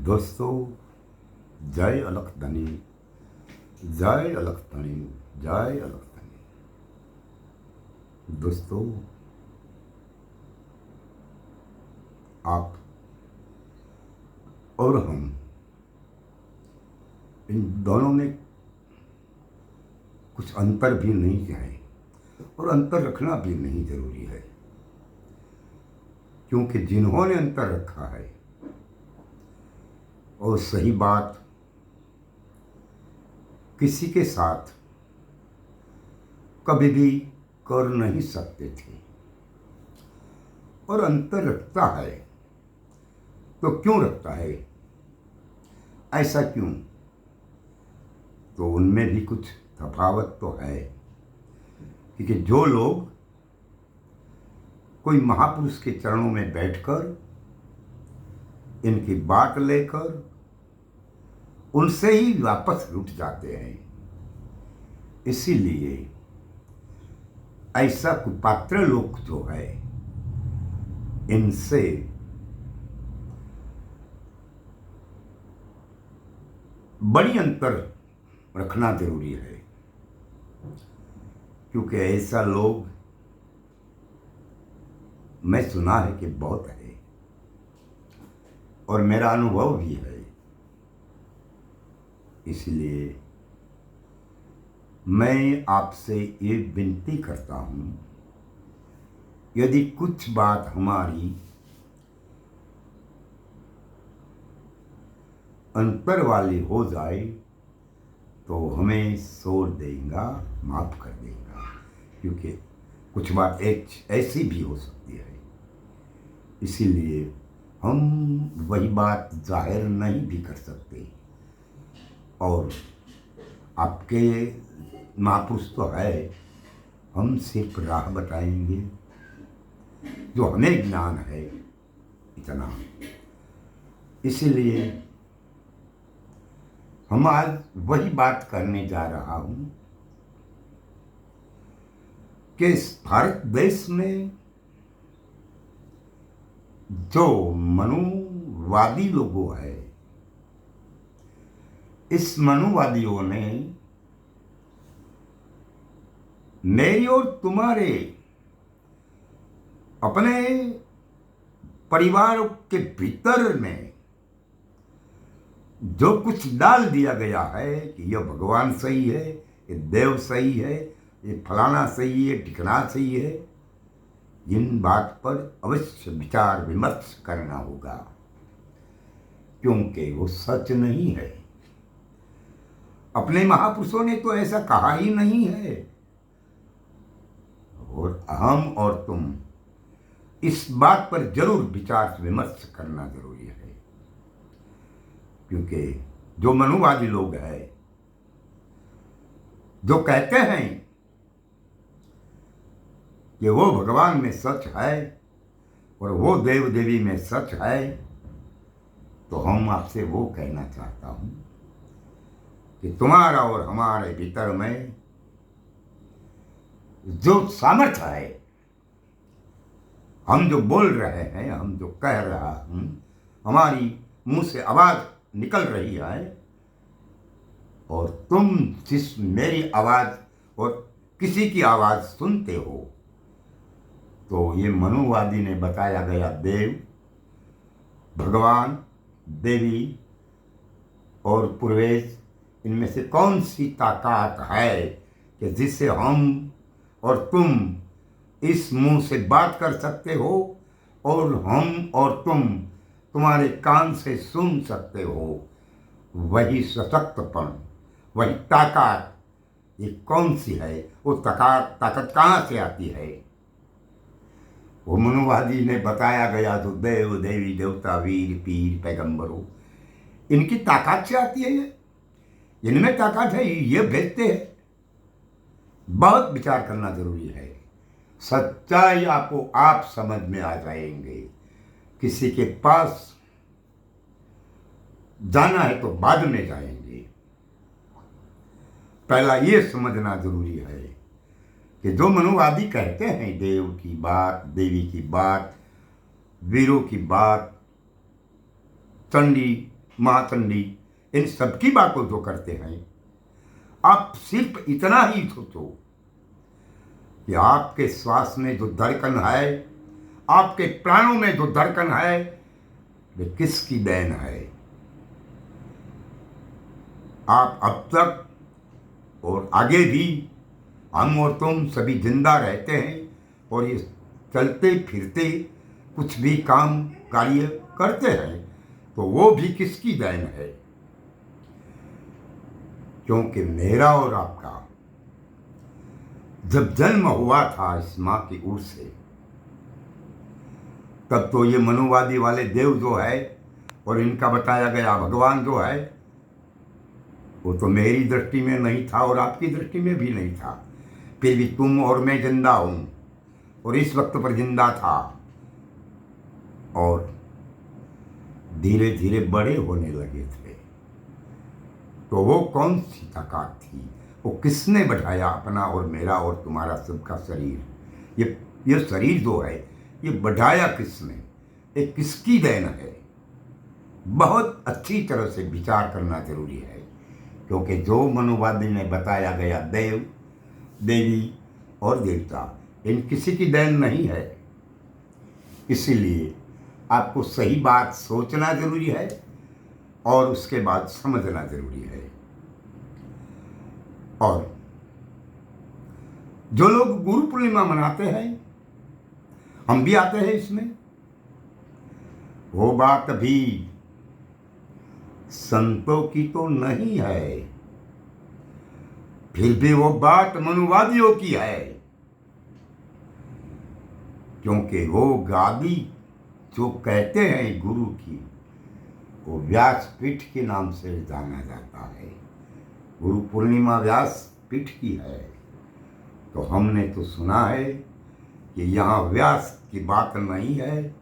दोस्तों, जय अलख धनी, जय अलख धनी, जय अलख धनी। दोस्तों, आप और हम इन दोनों में कुछ अंतर भी नहीं है और अंतर रखना भी नहीं जरूरी है, क्योंकि जिन्होंने अंतर रखा है और सही बात किसी के साथ कभी भी कर नहीं सकते थे और अंतर रखता है तो क्यों रखता है, ऐसा क्यों? तो उनमें भी कुछ तफावत तो है, क्योंकि जो लोग कोई महापुरुष के चरणों में बैठकर इनकी बात लेकर उनसे ही वापस लुट जाते हैं, इसीलिए ऐसा कुपात्र लोग जो है इनसे बड़ी अंतर रखना जरूरी है, क्योंकि ऐसा लोग मैं सुना है कि बहुत है और मेरा अनुभव भी है। इसलिए मैं आपसे ये विनती करता हूँ, यदि कुछ बात हमारी अंतर वाली हो जाए तो हमें छोड़ देगा, माफ कर देगा, क्योंकि कुछ बात ऐसी भी हो सकती है। इसीलिए हम वही बात जाहिर नहीं भी कर सकते और आपके महापुरुष तो है, हम सिर्फ राह बताएंगे जो हमें ज्ञान है इतना। इसीलिए हम आज वही बात करने जा रहा हूं कि इस भारत देश में जो मनुवादी लोगों है, इस मनुवादियों ने मेरी और तुम्हारे अपने परिवार के भीतर में जो कुछ डाल दिया गया है कि यह भगवान सही है, ये देव सही है, ये फलाना सही है, ठिकाना सही है, इन बात पर अवश्य विचार विमर्श करना होगा, क्योंकि वो सच नहीं है। अपने महापुरुषों ने तो ऐसा कहा ही नहीं है और हम और तुम इस बात पर जरूर विचार विमर्श करना जरूरी है, क्योंकि जो मनुवादी लोग हैं, जो कहते हैं कि वो भगवान में सच है और वो देव देवी में सच है, तो हम आपसे वो कहना चाहता हूं कि तुम्हारा और हमारे भीतर में जो सामर्थ्य है, हम जो बोल रहे हैं, हम जो कह रहा हूं, हमारी मुंह से आवाज निकल रही है और तुम जिस मेरी आवाज और किसी की आवाज सुनते हो, तो ये मनुवादी ने बताया गया देव, भगवान, देवी और पूर्वेश, इनमें से कौन सी ताकत है कि जिससे हम और तुम इस मुंह से बात कर सकते हो और हम और तुम तुम्हारे कान से सुन सकते हो? वही सशक्तपन, वही ताकत, ये कौन सी है? वो ताकत कहाँ से आती है? वो मनुवादी ने बताया गया तो देव देवी देवता वीर पीर पैगंबरों, इनकी ताकत से आती है, इनमें ताकत है, ये भेजते हैं। बहुत विचार करना जरूरी है। सच्चाई आपको आप समझ में आ जाएंगे। किसी के पास जाना है तो बाद में जाएंगे, पहला ये समझना जरूरी है कि जो मनुवादी कहते हैं देव की बात, देवी की बात, वीरों की बात, चंडी महाचंडी, इन सबकी बातों जो करते हैं, आप सिर्फ इतना ही सोचो कि आपके श्वास में जो धड़कन है, आपके प्राणों में जो धड़कन है, वे किसकी देन है। आप अब तक और आगे भी, हम और तुम सभी जिंदा रहते हैं और ये चलते फिरते कुछ भी काम कार्य करते हैं, तो वो भी किसकी देन है। क्योंकि मेरा और आपका जब जन्म हुआ था इस माँ की ओर से, तब तो ये मनुवादी वाले देव जो है और इनका बताया गया भगवान जो है, वो तो मेरी दृष्टि में नहीं था और आपकी दृष्टि में भी नहीं था। फिर भी तुम और मैं जिंदा हूं और इस वक्त पर जिंदा था और धीरे धीरे बड़े होने लगे थे। तो वो कौन सी ताकत थी, वो किसने बढ़ाया अपना और मेरा और तुम्हारा सबका शरीर। ये शरीर जो है, ये बढ़ाया किसने, ये किसकी देन है। बहुत अच्छी तरह से विचार करना जरूरी है, क्योंकि जो मनुवादी ने बताया गया देव देवी और देवता, इन किसी की देन नहीं है। इसीलिए आपको सही बात सोचना जरूरी है और उसके बाद समझना जरूरी है। और जो लोग गुरु पूर्णिमा मनाते हैं, हम भी आते हैं इसमें, वो बात भी संतों की तो नहीं है, फिर भी वो बात मनुवादियों की है। क्योंकि वो गादी जो कहते हैं गुरु की, वो व्यासपीठ के नाम से जाना जाता है। गुरु पूर्णिमा व्यासपीठ की है। तो हमने तो सुना है कि यहाँ व्यास की बात नहीं है,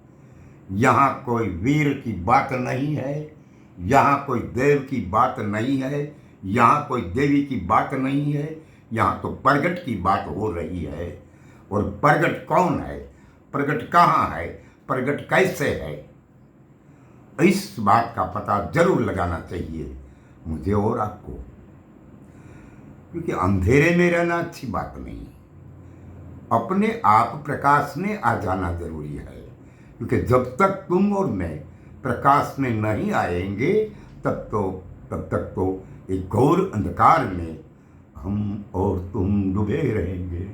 यहाँ कोई वीर की बात नहीं है, यहाँ कोई देव की बात नहीं है, यहाँ कोई देवी की बात नहीं है, यहाँ तो प्रगट की बात हो रही है। और प्रगट कौन है, प्रगट कहाँ है, प्रगट कैसे है, इस बात का पता जरूर लगाना चाहिए मुझे और आपको। क्योंकि अंधेरे में रहना अच्छी बात नहीं, अपने आप प्रकाश में आ जाना जरूरी है। क्योंकि जब तक तुम और मैं प्रकाश में नहीं आएंगे, तब तक तो एक घोर अंधकार में हम और तुम डूबे रहेंगे।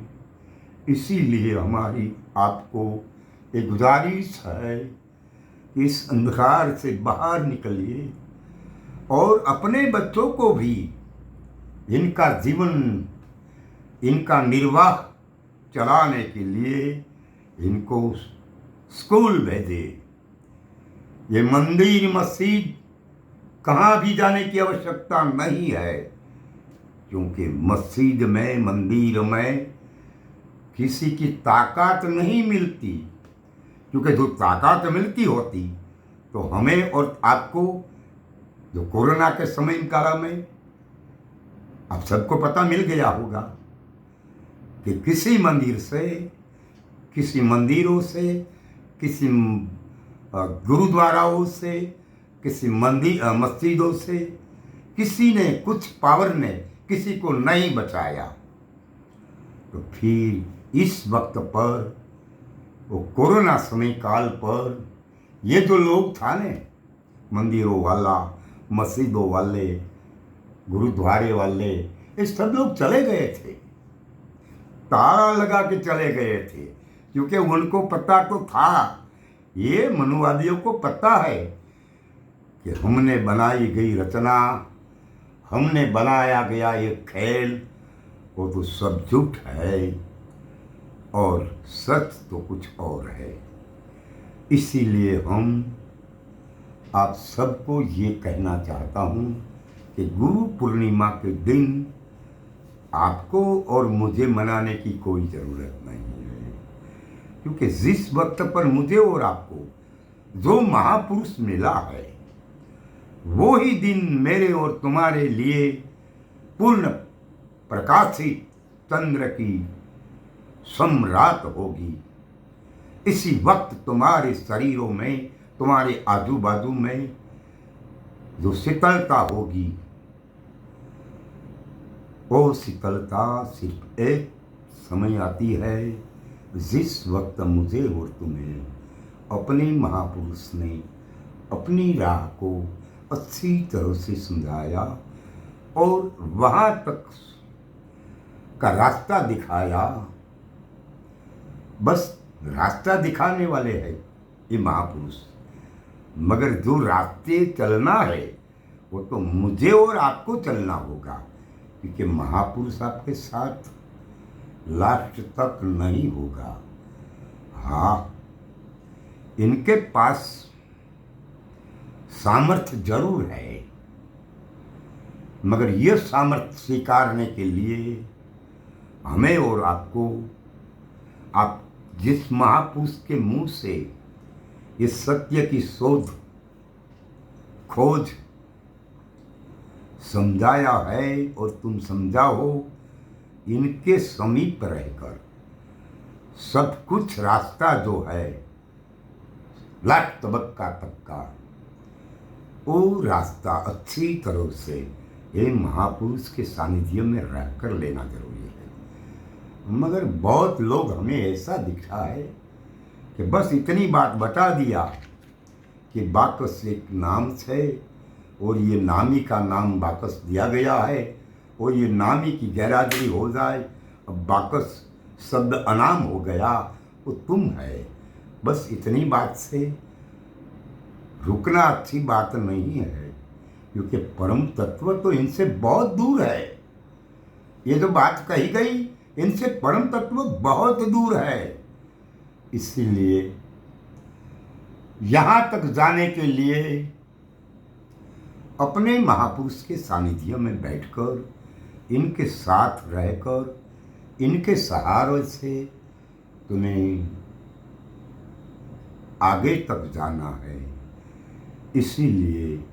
इसीलिए हमारी आपको एक गुजारिश है कि इस अंधकार से बाहर निकलिए और अपने बच्चों को भी इनका जीवन, इनका निर्वाह चलाने के लिए इनको स्कूल भेजे। ये मंदिर मस्जिद कहाँ भी जाने की आवश्यकता नहीं है, क्योंकि मस्जिद में, मंदिर में किसी की ताकत नहीं मिलती। क्योंकि जो ताकत मिलती होती तो हमें और आपको, जो कोरोना के समय काल में आप सबको पता मिल गया होगा कि किसी मंदिर से, किसी मंदिरों से, किसी गुरुद्वाराओं से, किसी मस्जिदों से किसी ने, कुछ पावर ने किसी को नहीं बचाया। तो फिर इस वक्त पर, वो कोरोना समय काल पर, ये जो लोग था ने, मंदिरों वाला, मस्जिदों वाले, गुरुद्वारे वाले, ये सब लोग चले गए थे, ताला लगा के चले गए थे। क्योंकि उनको पता तो था, ये मनुवादियों को पता है कि हमने बनाई गई रचना, हमने बनाया गया ये खेल, वो तो सब झूठ है और सच तो कुछ और है। इसीलिए हम आप सबको ये कहना चाहता हूँ कि गुरु पूर्णिमा के दिन आपको और मुझे मनाने की कोई ज़रूरत नहीं है। क्योंकि जिस वक्त पर मुझे और आपको जो महापुरुष मिला है, वो ही दिन मेरे और तुम्हारे लिए पूर्ण प्रकाशित चंद्र की सम्राट होगी। इसी वक्त तुम्हारे शरीरों में, तुम्हारे आजू बाजू में जो शीतलता होगी, वो शीतलता सिर्फ एक समय आती है जिस वक्त मुझे और तुम्हें अपने महापुरुष ने अपनी राह को अच्छी तरह से समझाया और वहाँ तक का रास्ता दिखाया। बस रास्ता दिखाने वाले हैं ये महापुरुष, मगर जो रास्ते चलना है वो तो मुझे और आपको चलना होगा, क्योंकि महापुरुष आपके साथ लास्ट तक नहीं होगा। हाँ, इनके पास सामर्थ्य जरूर है, मगर यह सामर्थ्य स्वीकारने के लिए हमें और आपको, आप जिस महापुरुष के मुंह से इस सत्य की शोध खोज समझाया है और तुम समझाओ, इनके समीप रहकर सब कुछ रास्ता जो है लास्ट तबक्का तक का, वो रास्ता अच्छी तरह से ये महापुरुष के सानिध्य में रहकर लेना जरूरी है। मगर बहुत लोग हमें ऐसा दिखा है कि बस इतनी बात बता दिया कि बाकस एक नाम है और ये नामी का नाम बाकस दिया गया है और ये नामी की गैरहाजिरी हो जाए, अब बाकस शब्द अनाम हो गया, वो तुम है। बस इतनी बात से रुकना अच्छी बात नहीं है, क्योंकि परम तत्व तो इनसे बहुत दूर है। ये जो बात कही गई, इनसे परम तत्व बहुत दूर है। इसलिए यहाँ तक जाने के लिए अपने महापुरुष के सानिध्य में बैठकर, इनके साथ रहकर, इनके सहारे से तुम्हें आगे तक जाना है। इसीलिए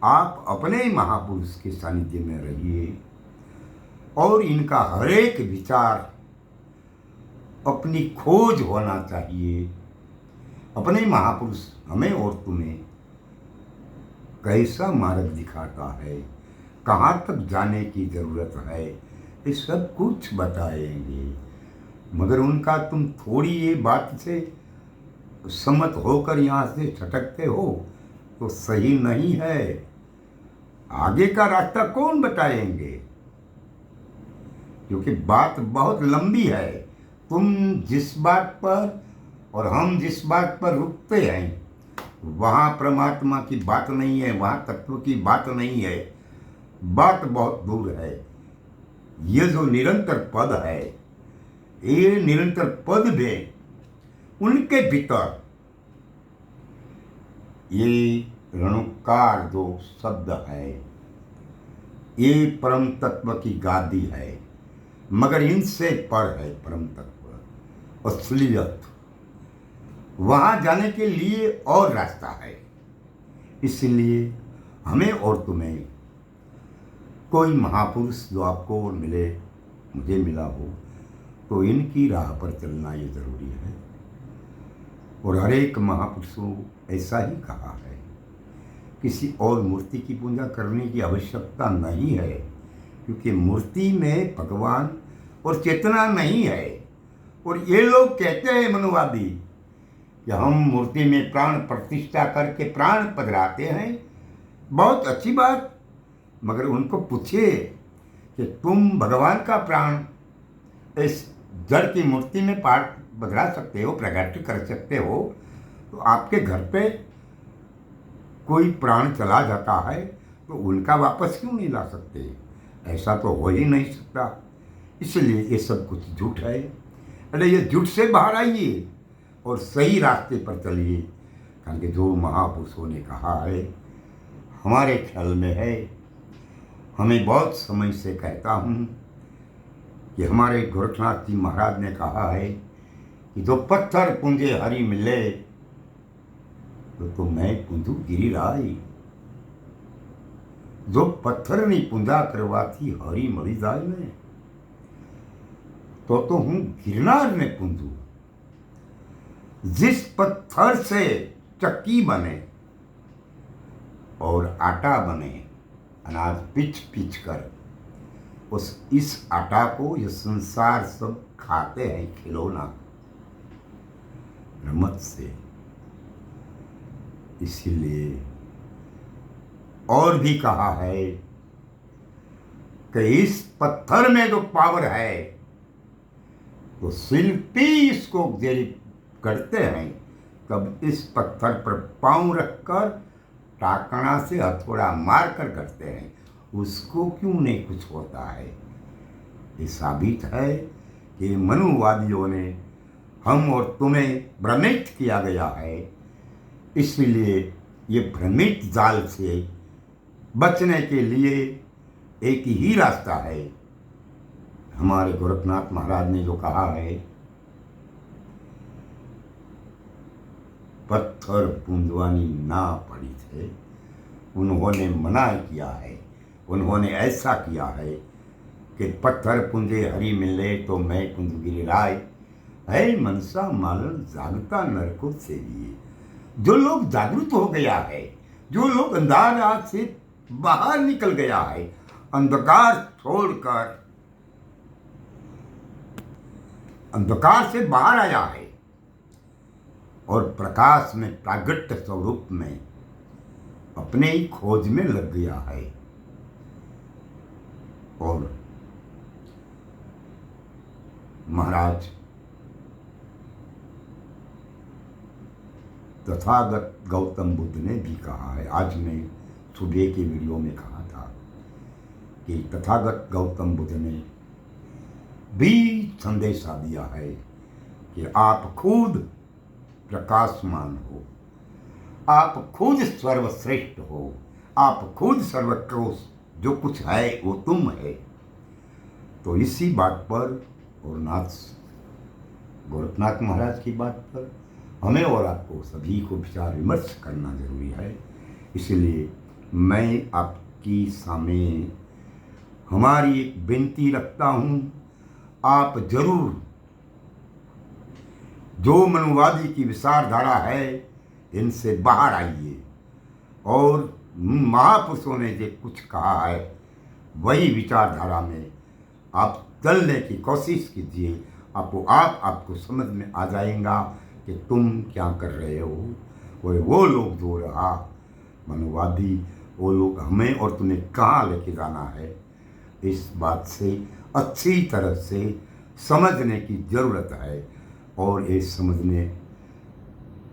आप अपने महापुरुष के सानिध्य में रहिए और इनका हर एक विचार अपनी खोज होना चाहिए। अपने महापुरुष हमें और तुम्हें कैसा मार्ग दिखाता है, कहाँ तक जाने की ज़रूरत है, ये सब कुछ बताएंगे। मगर उनका तुम थोड़ी ये बात से सम्मत होकर यहाँ से छटकते हो तो सही नहीं है। आगे का रास्ता कौन बताएंगे, क्योंकि बात बहुत लंबी है। तुम जिस बात पर और हम जिस बात पर रुकते हैं, वहाँ परमात्मा की बात नहीं है, वहाँ तत्व की बात नहीं है, बात बहुत दूर है। ये जो निरंतर पद है, ये निरंतर पद में उनके भीतर ये रणुकार जो शब्द है, ये परम तत्व की गादी है, मगर इनसे पर है परम तत्व, असलियत। वहाँ जाने के लिए और रास्ता है। इसलिए हमें और तुम्हें कोई महापुरुष जो आपको मिले, मुझे मिला हो, तो इनकी राह पर चलना ये ज़रूरी है। और हर एक महापुरुषों ऐसा ही कहा है, किसी और मूर्ति की पूजा करने की आवश्यकता नहीं है, क्योंकि मूर्ति में भगवान और चेतना नहीं है। और ये लोग कहते हैं मनुवादी कि हम मूर्ति में प्राण प्रतिष्ठा करके प्राण पधराते हैं, बहुत अच्छी बात, मगर उनको पूछिए कि तुम भगवान का प्राण इस जड़ की मूर्ति में पधरा सकते हो, प्रकट कर सकते हो, तो आपके घर पे कोई प्राण चला जाता है तो उनका वापस क्यों नहीं ला सकते? ऐसा तो हो ही नहीं सकता। इसलिए ये सब कुछ झूठ है। अरे ये झूठ से बाहर आइए और सही रास्ते पर चलिए, कारण कि जो महापुरुषों ने कहा है हमारे ख्याल में है। हमें बहुत समय से कहता हूँ कि हमारे गोरखनाथ जी महाराज ने कहा है कि जो पत्थर पूंजे हरि मिले तो मैं पूंजू गिरिराज। जो पत्थर नहीं पूंजा करवाती हरि मरी जाए में, तो हूँ गिरनार ने पूंजू। जिस पत्थर से चक्की बने और आटा बने, अनाज पिच पिच कर इस आटा को ये संसार सब खाते हैं खिलौना रमत से। इसीलिए और भी कहा है कि इस पत्थर में जो पावर है तो शिल्पी इसको जब करते हैं तब इस पत्थर पर पांव रखकर टाकना से हथौड़ा मार कर करते हैं, उसको क्यों नहीं कुछ होता है। ये साबित है कि मनुवादियों ने हम और तुम्हें भ्रमित किया गया है। इसलिए ये भ्रमित जाल से बचने के लिए एक ही रास्ता है। हमारे गोरखनाथ महाराज ने जो कहा है, पत्थर पूंजवानी ना पड़ी थे, उन्होंने मना किया है, उन्होंने ऐसा किया है कि पत्थर पुंजे हरि मिले तो मैं कुंज गिरिराय, है मनसा मालन जागता नरको से लिए। जो लोग जागृत हो गया है, जो लोग अंधार से बाहर निकल गया है, अंधकार छोड़कर अंधकार से बाहर आया है और प्रकाश में प्रागट्य स्वरूप में अपने ही खोज में लग गया है। और महाराज तथागत गौतम बुद्ध ने भी कहा है, आज मैं सुबह के वीडियो में कहा था कि तथागत गौतम बुद्ध ने भी संदेशा दिया है कि आप खुद प्रकाशमान हो, आप खुद सर्वश्रेष्ठ हो, आप खुद सर्वोत्कृष्ट, जो कुछ है वो तुम है। तो इसी बात पर और गोरखनाथ महाराज की बात पर हमें और आपको सभी को विचार विमर्श करना जरूरी है। इसलिए मैं आपकी सामने हमारी एक विनती रखता हूँ, आप जरूर जो मनुवादी की विचारधारा है इनसे बाहर आइए और महापुरुषों ने जो कुछ कहा है वही विचारधारा में आप चलने की कोशिश कीजिए। आपको समझ में आ जाएगा कि तुम क्या कर रहे हो। और वो लोग जो रहा मनुवादी, वो लोग हमें और तुम्हें कहाँ लेके जाना है, इस बात से अच्छी तरह से समझने की ज़रूरत है। और ये समझने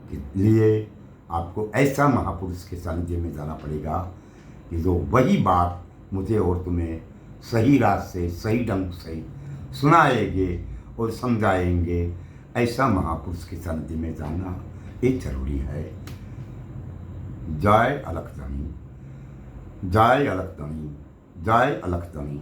के लिए आपको ऐसा महापुरुष के सानिध्य में जाना पड़ेगा कि जो वही बात मुझे और तुम्हें सही रास्ते सही ढंग से सुनाएंगे और समझाएंगे। ऐसा महापुरुष के सानिध्य में जाना ये जरूरी है। जय अलख धनी, जय अलख धनी, जय अलख धनी।